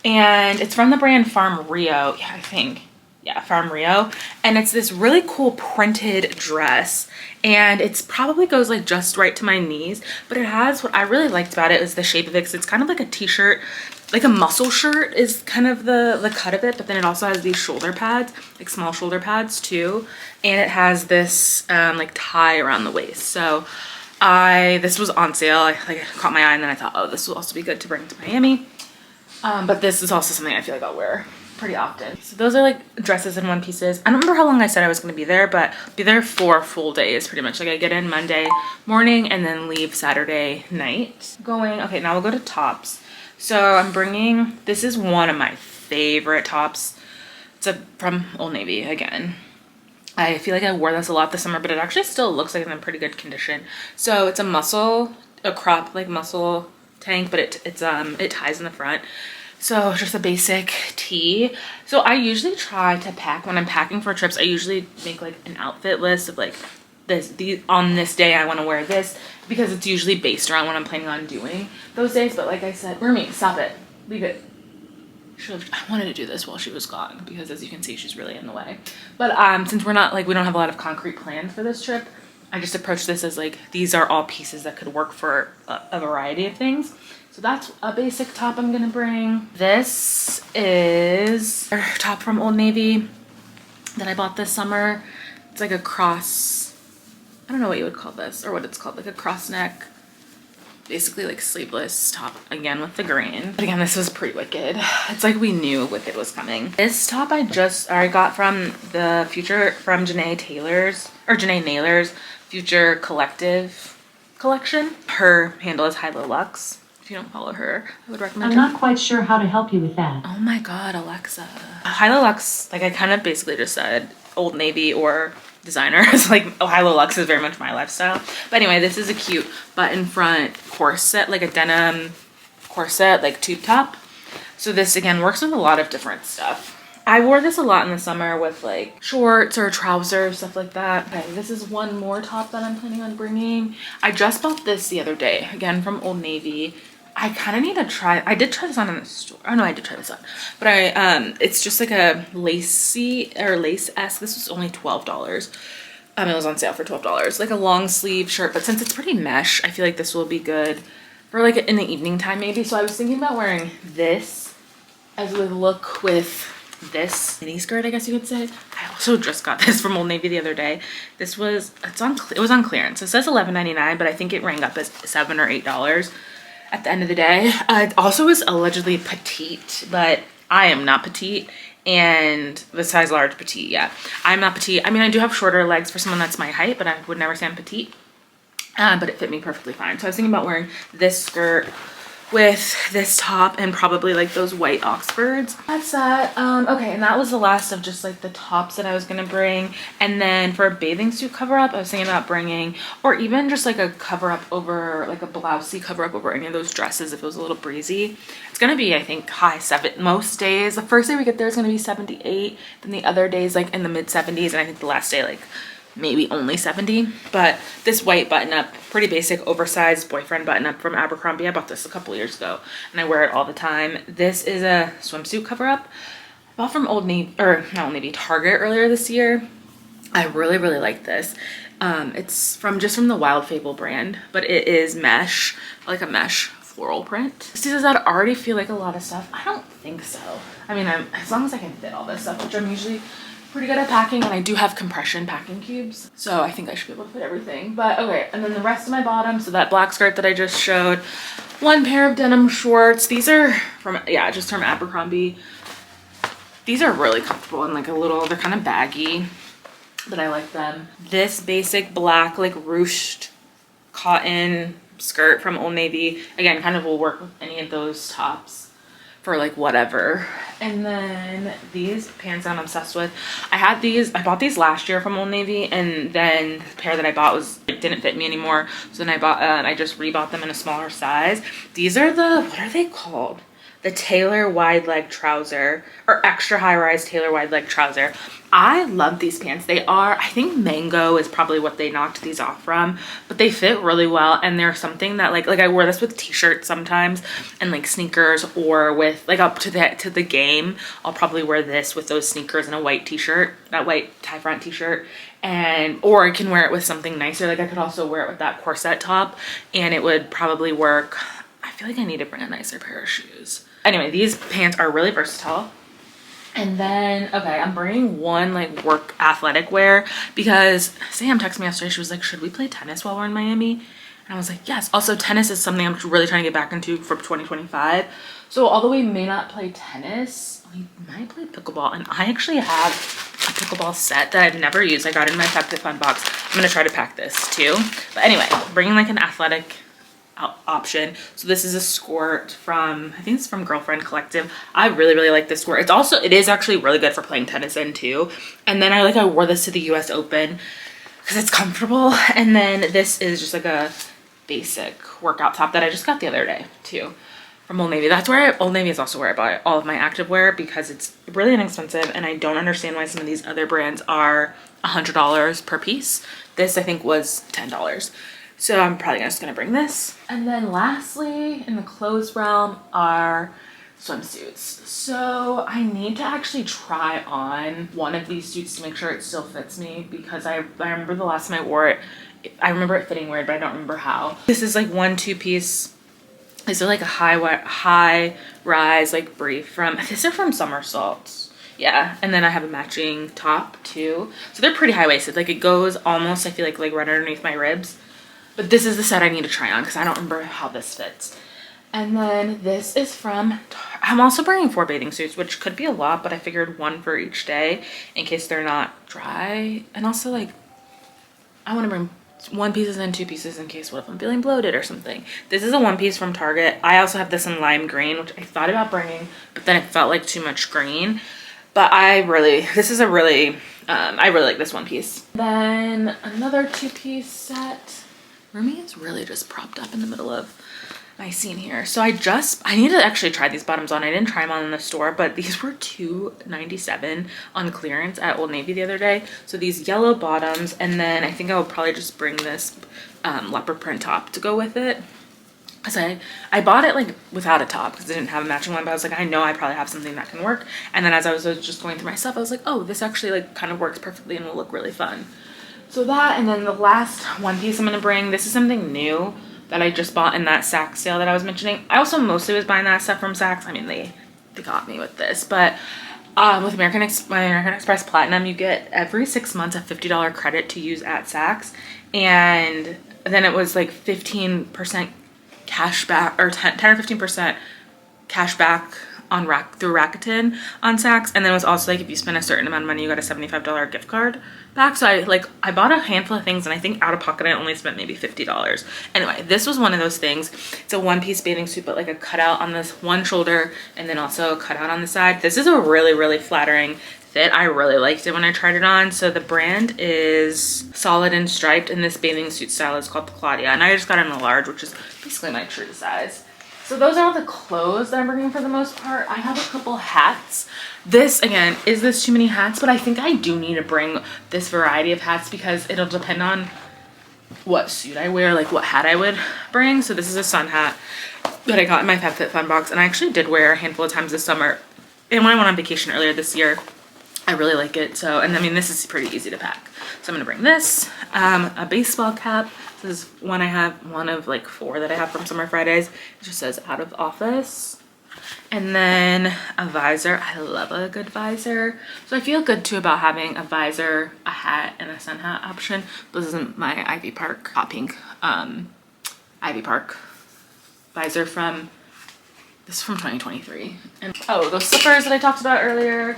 Speaker 1: And it's from the brand Farm Rio. Yeah, I think. Yeah, Farm Rio. And it's this really cool printed dress. And it's probably goes like just right to my knees. But it has, what I really liked about it is the shape of it. 'Cause it's kind of like a t-shirt. Like a muscle shirt is kind of the cut of it, but then it also has these shoulder pads, like small shoulder pads too. And it has this like tie around the waist. So this was on sale. I like caught my eye, and then I thought, oh, this will also be good to bring to Miami. But this is also something I feel like I'll wear pretty often. So those are like dresses and one pieces. I don't remember how long I said I was going to be there, but I'll be there 4 full days pretty much. Like I get in Monday morning and then leave Saturday night. Okay, now we'll go to tops. So I'm bringing, this is one of my favorite tops. It's from Old Navy again. I feel like I wore this a lot this summer, but it actually still looks like it's in pretty good condition. So it's a crop like muscle tank, but it ties in the front. So just a basic tee. So I usually try to pack, when I'm packing for trips, I usually make like an outfit list of like on this day I want to wear this, because it's usually based around what I'm planning on doing those days. But like I said, Rumi, stop it, leave it. I wanted to do this while she was gone because, as you can see, she's really in the way. But since we don't have a lot of concrete planned for this trip, I just approached this as like, these are all pieces that could work for a variety of things. So that's a basic top I'm gonna bring. This is a top from Old Navy that I bought this summer. It's like a cross, I don't know what you would call this, or what it's called, like a cross neck, basically like sleeveless top, again with the green. But again, this was pretty wicked. It's like we knew Wicked was coming. This top I got from Janae Naylor's Future Collective collection. Her handle is Hilo Lux. If you don't follow her, I would recommend her.
Speaker 2: I'm not quite sure how to help you with that.
Speaker 1: Oh my god, Alexa. Hilo Lux, like I kind of basically just said Old Navy or designers. Like Hilo Lux is very much my lifestyle. But anyway, this is a cute button front corset, like a denim corset, like tube top. So this again works with a lot of different stuff. I wore this a lot in the summer with like shorts or trousers, stuff like that. Okay, this is one more top that I'm planning on bringing. I just bought this the other day, again from Old Navy. I kind of need to try, I did try this on in the store. Oh no, I did try this on. But it's just like a lace-esque. This was only $12. It was on sale for $12. Like a long sleeve shirt, but since it's pretty mesh, I feel like this will be good for like in the evening time maybe. So I was thinking about wearing this as a look with this mini skirt, I guess you could say. I also just got this from Old Navy the other day. It was on clearance. It says $11.99, but I think it rang up as $7 or $8 at the end of the day. It also is allegedly petite, but I am not petite, and the size large petite. Yeah, I'm not petite. I mean, I do have shorter legs for someone that's my height, but I would never say I'm petite. But it fit me perfectly fine. So I was thinking about wearing this skirt with this top and probably like those white Oxfords. That's that. Okay, and that was the last of just like the tops that I was gonna bring. And then for a bathing suit cover up, I was thinking about bringing, or even just like a cover up over, like a blousey cover up over any of those dresses if it was a little breezy. It's gonna be, I think, high 7 most days. The first day we get there is gonna be 78, then the other days like in the mid 70s, and I think the last day like maybe only 70. But this white button up, pretty basic oversized boyfriend button up from Abercrombie. I bought this a couple years ago and I wear it all the time. This is a swimsuit cover up I bought from Target earlier this year. I really like this. It's from the Wild Fable brand, but it is mesh, like a mesh floral print. Does that already feel like a lot of stuff? I don't think so. I mean, as long as I can fit all this stuff, which I'm usually pretty good at packing, and I do have compression packing cubes, so I think I should be able to fit everything. But okay, and then the rest of my bottom, so that black skirt that I just showed, one pair of denim shorts. These are from Abercrombie. These are really comfortable and like they're kind of baggy, but I like them. This basic black like ruched cotton skirt from Old Navy, again, kind of will work with any of those tops for like whatever. And then these pants I'm obsessed with. I bought these last year from Old Navy, and then the pair that I bought didn't fit me anymore, so then I just rebought them in a smaller size. These are what are they called? The Tailor wide leg trouser, or extra high rise Tailor wide leg trouser. I love these pants. They are, I think mango is probably what they knocked these off from, but they fit really well, and they're something that like I wear this with t-shirts sometimes and like sneakers, or with like up to the game I'll probably wear this with those sneakers and a white t-shirt, that white tie front t-shirt, or I can wear it with something nicer. Like I could also wear it with that corset top and it would probably work. I feel like I need to bring a nicer pair of shoes. Anyway, these pants are really versatile. And then, okay, I'm bringing one like work athletic wear because Sam texted me yesterday. She was like, should we play tennis while we're in Miami? And I was like, yes. Also, tennis is something I'm really trying to get back into for 2025. So although we may not play tennis, we might play pickleball. And I actually have a pickleball set that I've never used. I got it in my FabFitFun box. I'm gonna try to pack this too. But anyway, bringing like an athletic option. So this is a squirt from, I think it's from Girlfriend Collective. I really like this squirt. It is actually really good for playing tennis in too. And then I wore this to the US Open because it's comfortable. And then this is just like a basic workout top that I just got the other day too from Old Navy. Old Navy is also where I buy all of my activewear because it's really inexpensive, and I don't understand why some of these other brands are $100 per piece. This I think was $10. So I'm probably just gonna bring this. And then lastly, in the clothes realm are swimsuits. So I need to actually try on one of these suits to make sure it still fits me, because I remember the last time I wore it, I remember it fitting weird, but I don't remember how. This is like 1-2 piece. These are like a high rise like brief these are from Somersaults. Yeah, and then I have a matching top too. So they're pretty high-waisted. Like it goes almost, I feel like right underneath my ribs. But this is the set I need to try on because I don't remember how this fits. And then this is from, I'm also bringing 4 bathing suits, which could be a lot, but I figured 1 for each day in case they're not dry. And also like, I want to bring 1 pieces and 2 pieces in case what if I'm feeling bloated or something. This is a 1 piece from Target. I also have this in lime green, which I thought about bringing, but then it felt like too much green. But I really like this 1 piece. Then another 2-piece set. Rumi is really just propped up in the middle of my scene here. So I need to actually try these bottoms on. I didn't try them on in the store, but these were $2.97 on clearance at Old Navy the other day. So these yellow bottoms, and then I think I will probably just bring this leopard print top to go with it. Because I bought it like without a top because I didn't have a matching one, but I was like, I know I probably have something that can work. And then as I was just going through my stuff, I was like, oh, this actually like kind of works perfectly and will look really fun. So that, and then the last 1 piece I'm going to bring, this is something new that I just bought in that Saks sale that I was mentioning. I also mostly was buying that stuff from Saks. I mean, they got me with this, but with my American Express Platinum, you get every 6 months a $50 credit to use at Saks. And then it was like 15% cash back, or 10 or 15% cash back on through Rakuten on Saks. And then it was also like if you spend a certain amount of money, you got a $75 gift card back. So I bought a handful of things, and I think out of pocket I only spent maybe $50. Anyway, this was one of those things. It's a 1-piece bathing suit, but like a cutout on this one shoulder and then also a cutout on the side. This is a really flattering fit. I really liked it when I tried it on. So the brand is Solid and Striped, and this bathing suit style is called the Claudia, and I just got it in a large, which is basically my true size. So those are all the clothes that I'm bringing for the most part. I have a couple hats. This, again, is this too many hats? But I think I do need to bring this variety of hats because it'll depend on what suit I wear, like what hat I would bring. So this is a sun hat that I got in my FabFitFun box, and I actually did wear a handful of times this summer. And when I went on vacation earlier this year, I really like it. So, and I mean, this is pretty easy to pack. So I'm gonna bring this, a baseball cap. This is one of like 4 that I have from Summer Fridays. It just says out of office. And then a visor. I love a good visor. So I feel good too about having a visor, a hat, and a sun hat option. This isn't my Ivy Park, hot pink, Ivy Park visor this is from 2023. And oh, those slippers that I talked about earlier.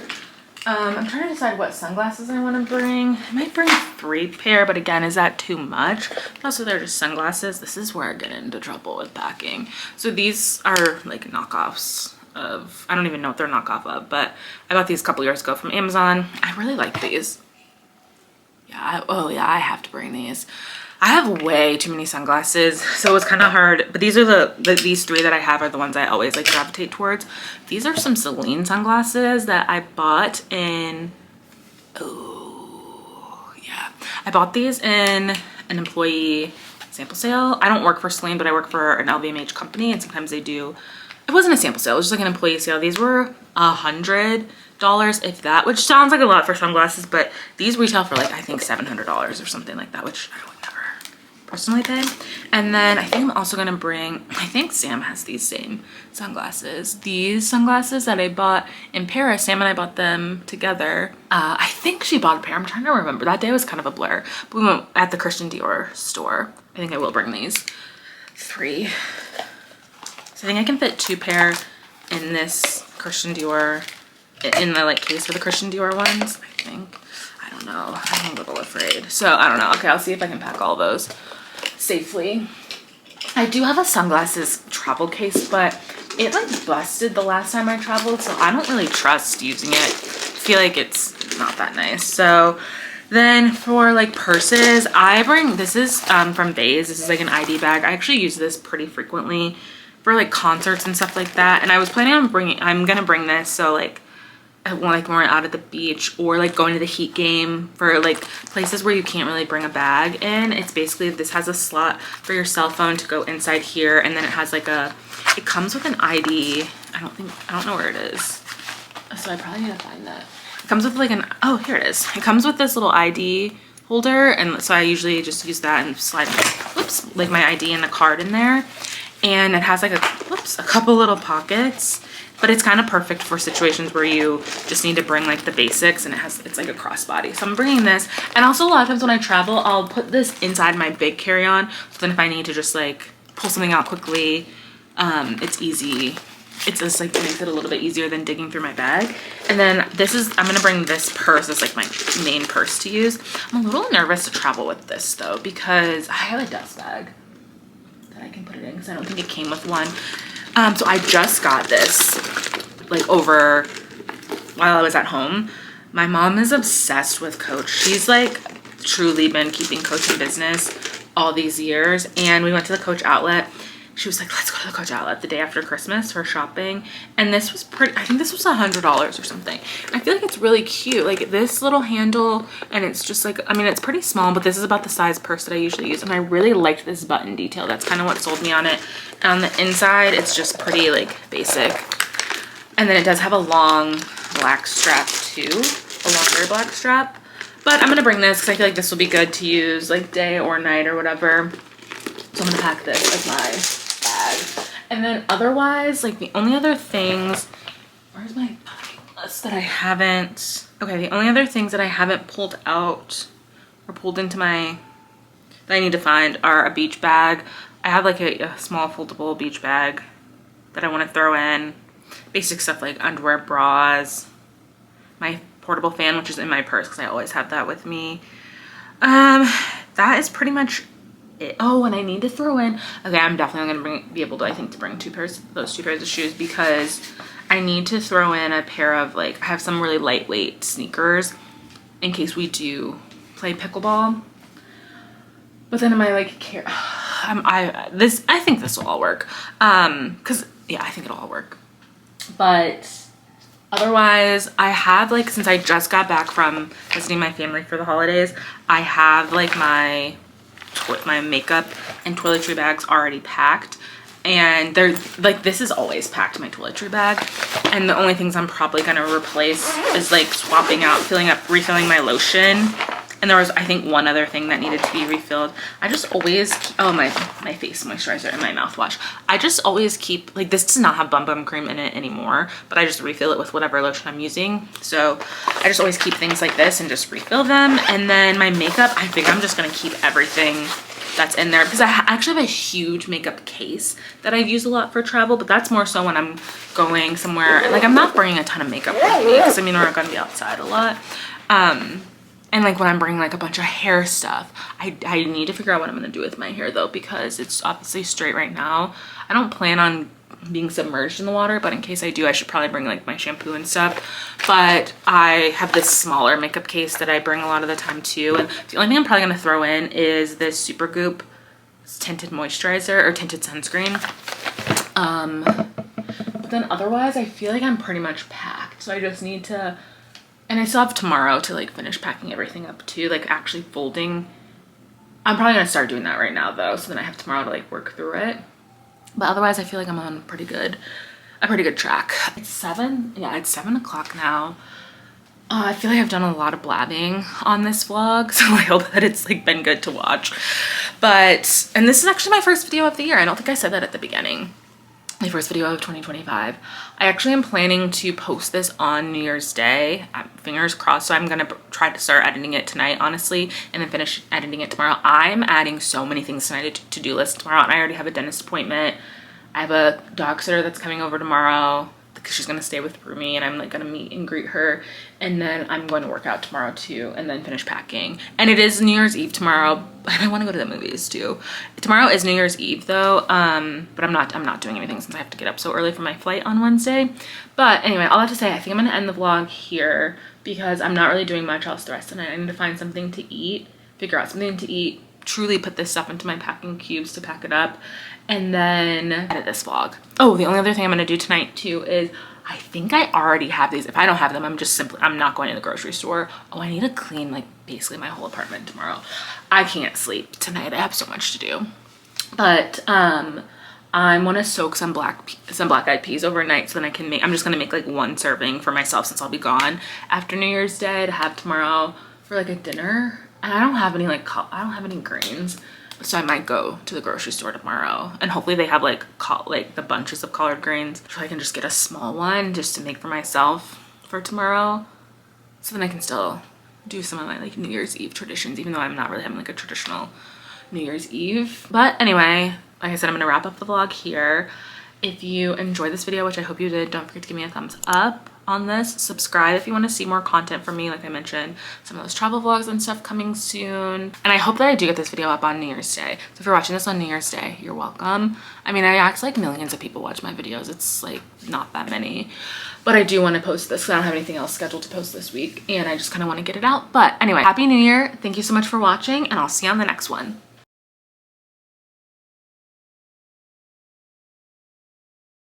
Speaker 1: I'm trying to decide what sunglasses I want to bring. I might bring 3 pair, but again, is that too much? Also, they're just sunglasses. This is where I get into trouble with packing. So these are like knockoffs of, I don't even know what they're knockoff of, but I bought these a couple years ago from Amazon. I really like these. Yeah, I have to bring these. I have way too many sunglasses, so it's kind of hard, but these are these 3 that I have are the ones I always like gravitate towards. These are some Celine sunglasses that I bought in, I bought these in an employee sample sale. I don't work for Celine, but I work for an LVMH company, and sometimes they do, it wasn't a sample sale, it was just like an employee sale. These were $100, if that, which sounds like a lot for sunglasses, but these retail for like, I think $700 or something like that, which I would never personally pay. And then I think I'm also gonna bring, I think Sam has these same sunglasses. These sunglasses that I bought in Paris, Sam and I bought them together. I think she bought a pair, I'm trying to remember. That day was kind of a blur. But we went at the Christian Dior store. I think I will bring these 3. So I think I can fit 2 pair in this Christian Dior in the like case for the Christian Dior ones, I think. I don't know. I'm a little afraid. So I don't know. Okay, I'll see if I can pack all those safely. I do have a sunglasses travel case, but it like busted the last time I traveled, so I don't really trust using it. I feel like it's not that nice. So then for like purses, I bring, this is from Bays. This is like an ID bag. I actually use this pretty frequently for like concerts and stuff like that. And I was planning on I'm gonna bring this, so like when we're out at the beach or like going to the Heat game, for like places where you can't really bring a bag in. It's basically, this has a slot for your cell phone to go inside here, and then it has like it comes with an ID. I don't know where it is, so I probably need to find that. It comes with like oh, here it is. It comes with this little ID holder, and so I usually just use that and slide like my ID and the card in there. And it has like a couple little pockets, but it's kind of perfect for situations where you just need to bring like the basics, and it's like a crossbody. So I'm bringing this. And also a lot of times when I travel, I'll put this inside my big carry-on, so then if I need to just like pull something out quickly, it's easy. It just like makes it a little bit easier than digging through my bag. And then I'm gonna bring this purse as like my main purse to use. I'm a little nervous to travel with this though, because I have a dust bag that I can put it in, because I don't think it came with one. So I just got this like over while I was at home. My mom is obsessed with Coach. She's like truly been keeping Coach in business all these years. And we went to the Coach outlet. She was like, let's go to the Coach outlet the day after Christmas for shopping. And this was I think this was $100 or something. I feel like it's really cute. Like this little handle, and it's just like, I mean, it's pretty small, but this is about the size purse that I usually use. And I really liked this button detail. That's kind of what sold me on it. And on the inside, it's just pretty like basic. And then it does have a long black strap too, a longer black strap. But I'm gonna bring this because I feel like this will be good to use like day or night or whatever. So I'm gonna pack this as my bag. And then otherwise, like the only other things, where's my list that I haven't, okay, the only other things that I haven't pulled out or pulled into that I need to find are a beach bag. I have like a small foldable beach bag that I want to throw in. Basic stuff like underwear, bras, my portable fan, which is in my purse because I always have that with me. That is pretty much it. Oh, and I need to throw in, okay, I'm definitely gonna be able to, I think, to bring those two pairs of shoes, because I need to throw in a pair of like, I have some really lightweight sneakers in case we do play pickleball. But then am I like I think this will all work. Cause yeah, I think it'll all work. But otherwise, I have like, since I just got back from visiting my family for the holidays, I have like my makeup and toiletry bags already packed. And they're like, this is always packed, my toiletry bag. And the only things I'm probably gonna replace is like swapping out, refilling my lotion. And there was, I think, one other thing that needed to be refilled. I just always, my face moisturizer and my mouthwash. I just always keep, like, this does not have bum cream in it anymore, but I just refill it with whatever lotion I'm using. So I just always keep things like this and just refill them. And then my makeup, I think I'm just gonna keep everything that's in there, because I actually have a huge makeup case that I use a lot for travel, but that's more so when I'm going somewhere. Like, I'm not bringing a ton of makeup with me, because I mean, we're not gonna be outside a lot. And like when I'm bringing like a bunch of hair stuff, I need to figure out what I'm gonna do with my hair though, because it's obviously straight right now. I don't plan on being submerged in the water, but in case I do, I should probably bring like my shampoo and stuff. But I have this smaller makeup case that I bring a lot of the time too. And the only thing I'm probably gonna throw in is this Supergoop tinted moisturizer or tinted sunscreen. But then otherwise, I feel like I'm pretty much packed. So I just need to, and I still have tomorrow to like finish packing everything up too, like actually folding. I'm probably gonna start doing that right now though, so then I have tomorrow to like work through it. But otherwise, I feel like I'm on a pretty good track. It's 7 o'clock now. I feel like I've done a lot of blabbing on this vlog, so I hope that it's like been good to watch. And this is actually my first video of the year. I don't think I said that at the beginning. My first video of 2025. I actually am planning to post this on New Year's Day, fingers crossed. So I'm gonna try to start editing it tonight, honestly, and then finish editing it tomorrow. I'm adding so many things to my to-do list tomorrow, and I already have a dentist appointment. I have a dog sitter that's coming over tomorrow. The because she's gonna stay with Rumi, and I'm like gonna meet and greet her, and then I'm going to work out tomorrow too, and then finish packing. And it is New Year's Eve tomorrow, and I want to go to the movies too. Tomorrow is New Year's Eve though, but I'm not doing anything since I have to get up so early for my flight on Wednesday. But anyway, all I have to say, I think I'm gonna end the vlog here because I'm not really doing much else the rest of the night. I need to find something to eat, figure out something to eat, truly put this stuff into my packing cubes to pack it up, and then edit this vlog. Oh, the only other thing I'm gonna do tonight too is, I think I already have these. If I don't have them, I'm not going to the grocery store. Oh, I need to clean like basically my whole apartment tomorrow. I can't sleep tonight. I have so much to do. But I want to soak some black-eyed peas overnight so then I can make, I'm just gonna make like one serving for myself since I'll be gone after New Year's Day to have tomorrow for like a dinner. And I don't have any greens, so I might go to the grocery store tomorrow, and hopefully they have like the bunches of collard greens, so I can just get a small one just to make for myself for tomorrow, so then I can still do some of my like New Year's Eve traditions, even though I'm not really having like a traditional New Year's Eve. But anyway, like I said, I'm gonna wrap up the vlog here. If you enjoyed this video, which I hope you did, don't forget to give me a thumbs up on this. Subscribe if you want to see more content from me. Like I mentioned, some of those travel vlogs and stuff coming soon. And I hope that I do get this video up on New Year's Day. So if you're watching this on New Year's Day, you're welcome. I mean, I act like millions of people watch my videos. It's like not that many. But I do want to post this because I don't have anything else scheduled to post this week. And I just kind of want to get it out. But anyway, Happy New Year. Thank you so much for watching, and I'll see you on the next one.